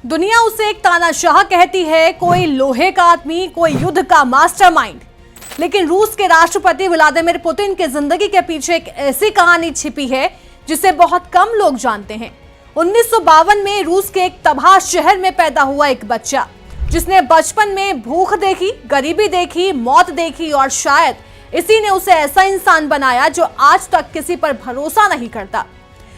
दुनिया उसे एक तानाशाह कहती है, कोई लोहे का आदमी, कोई युद्ध का मास्टरमाइंड। लेकिन रूस के राष्ट्रपति व्लादिमीर पुतिन की जिंदगी के पीछे एक ऐसी कहानी छिपी है जिसे बहुत कम लोग जानते हैं। 1952 में रूस के एक तबाह शहर में पैदा हुआ एक बच्चा, जिसने बचपन में भूख देखी, गरीबी देखी, मौत देखी और शायद इसी ने उसे ऐसा इंसान बनाया जो आज तक किसी पर भरोसा नहीं करता।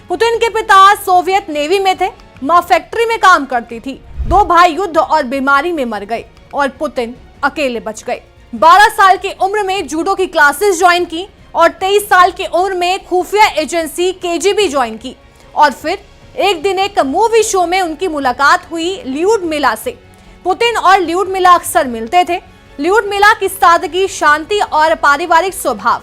पुतिन के पिता सोवियत नेवी में थे, मां फैक्ट्री में काम करती थी। 2 भाई युद्ध और बीमारी में मर गए और पुतिन अकेले बच गए। 12 साल की उम्र में जूडो की क्लासेस ज्वाइन की और 23 साल की उम्र में खुफिया एजेंसी केजीबी ज्वाइन की। और फिर एक दिन एक मूवी शो में उनकी मुलाकात हुई ल्यूडमिला से। पुतिन और ल्यूडमिला अक्सर मिलते थे। ल्यूडमिला की सादगी, शांति और पारिवारिक स्वभाव,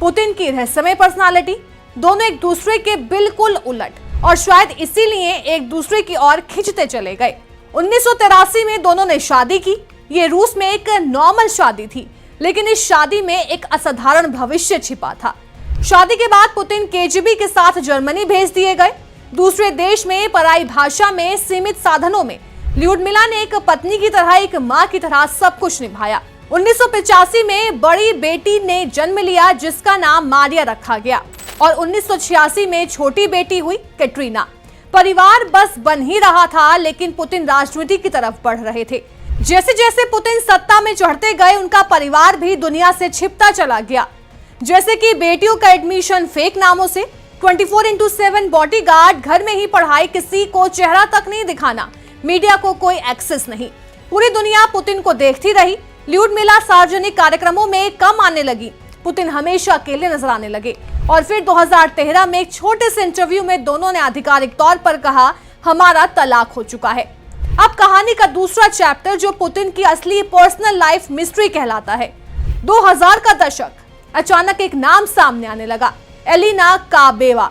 पुतिन की रहस्यमय पर्सनालिटी, दोनों एक दूसरे के बिल्कुल उलट और शायद इसीलिए एक दूसरे की ओर खिंचते चले गए। 1983 में दोनों ने शादी की। ये रूस में एक नॉर्मल शादी थी, लेकिन इस शादी में एक असाधारण भविष्य छिपा था। शादी के बाद पुतिन केजीबी के साथ जर्मनी भेज दिए गए। दूसरे देश में पराई भाषा में सीमित साधनों में ल्यूडमिला ने एक पत्नी की तरह, एक मां की तरह सब कुछ निभाया। 1985 में बड़ी बेटी ने जन्म लिया जिसका नाम मारिया रखा गया और 1986 में छोटी बेटी हुई कैटरीना। परिवार बस बन ही रहा था, लेकिन पुतिन राजनीति की तरफ बढ़ रहे थे। जैसे जैसे पुतिन सत्ता में चढ़ते गए, उनका परिवार भी दुनिया से छिपता चला गया। जैसे कि बेटियों का एडमिशन फेक नामों से, 24/7 बॉडीगार्ड, घर में ही पढ़ाई, किसी को चेहरा तक नहीं दिखाना, मीडिया को कोई एक्सेस नहीं। पूरी दुनिया पुतिन को देखती रही। ल्यूडमिला सार्वजनिक कार्यक्रमों में कम आने लगी। पुतिन हमेशा अकेले नजर आने लगे और फिर 2013 में एक छोटे से इंटरव्यू में दोनों ने आधिकारिक तौर पर कहा, हमारा तलाक हो चुका है। अब कहानी का दूसरा चैप्टर, जो पुतिन की असली पर्सनल लाइफ मिस्ट्री कहलाता है। 2000 का दशक, अचानक एक नाम सामने आने लगा, एलिना काबेवा,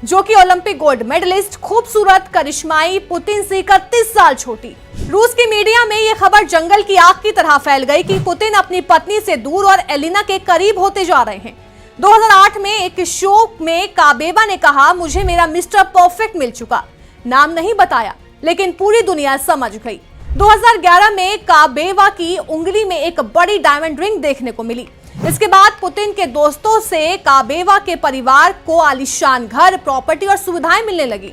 जो कि ओलंपिक गोल्ड मेडलिस्ट, खूबसूरत, करिश्माई, पुतिन से 31 साल छोटी। रूस की मीडिया में यह खबर जंगल की आग की तरह फैल गई कि पुतिन अपनी पत्नी से दूर और एलिना के करीब होते जा रहे हैं। 2008 में एक शो में काबेवा ने कहा, मुझे मेरा मिस्टर परफेक्ट मिल चुका। नाम नहीं बताया, लेकिन पूरी दुनिया समझ गई। 2011 में काबेवा की उंगली में एक बड़ी डायमंड रिंग देखने को मिली। इसके बाद पुतिन के दोस्तों से काबेवा के परिवार को आलीशान घर, प्रॉपर्टी और सुविधाएं मिलने लगी।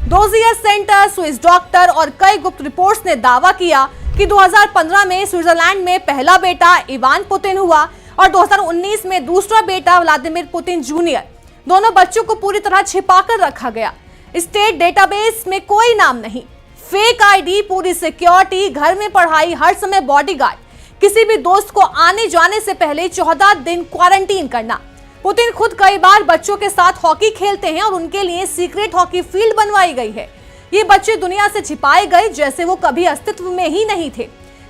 डोजियर सेंटर, स्विस डॉक्टर और कई गुप्त रिपोर्ट्स ने दावा किया कि 2015 में स्विट्जरलैंड में पहला बेटा इवान पुतिन हुआ और 2019 में दूसरा बेटा व्लादिमीर पुतिन जूनियर। दोनों बच्चों को पूरी तरह छिपाकर रखा गया। स्टेट डेटाबेस में कोई नाम नहीं, फेक आईडी, पूरी सिक्योरिटी, घर में पढ़ाई, हर समय बॉडीगार्ड, किसी भी दोस्त को आने जाने से पहले 14 दिन क्वारंटीन करना। पुतिन खुद कई बार बच्चों के साथ हॉकी खेलते हैं और उनके लिए सीक्रेट हॉकी फील्ड बनवाई गई है। ये बच्चे दुनिया से छिपाए गए जैसे वो कभी अस्तित्व में ही नहीं थे।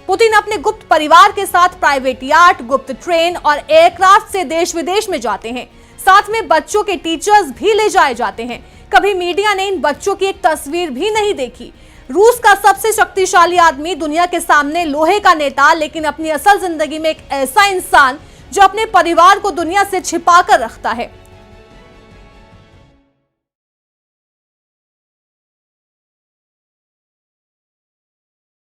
पुतिन अपने गुप्त परिवार के साथ प्राइवेट याट, गुप्त ट्रेन और एयरक्राफ्ट से देश विदेश में जाते हैं। साथ में बच्चों के टीचर्स भी ले जाए जाते हैं। कभी मीडिया ने इन बच्चों की एक तस्वीर भी नहीं देखी। रूस का सबसे शक्तिशाली आदमी, दुनिया के सामने लोहे का नेता, लेकिन अपनी असल जिंदगी में एक ऐसा इंसान जो अपने परिवार को दुनिया से छिपा कर रखता है।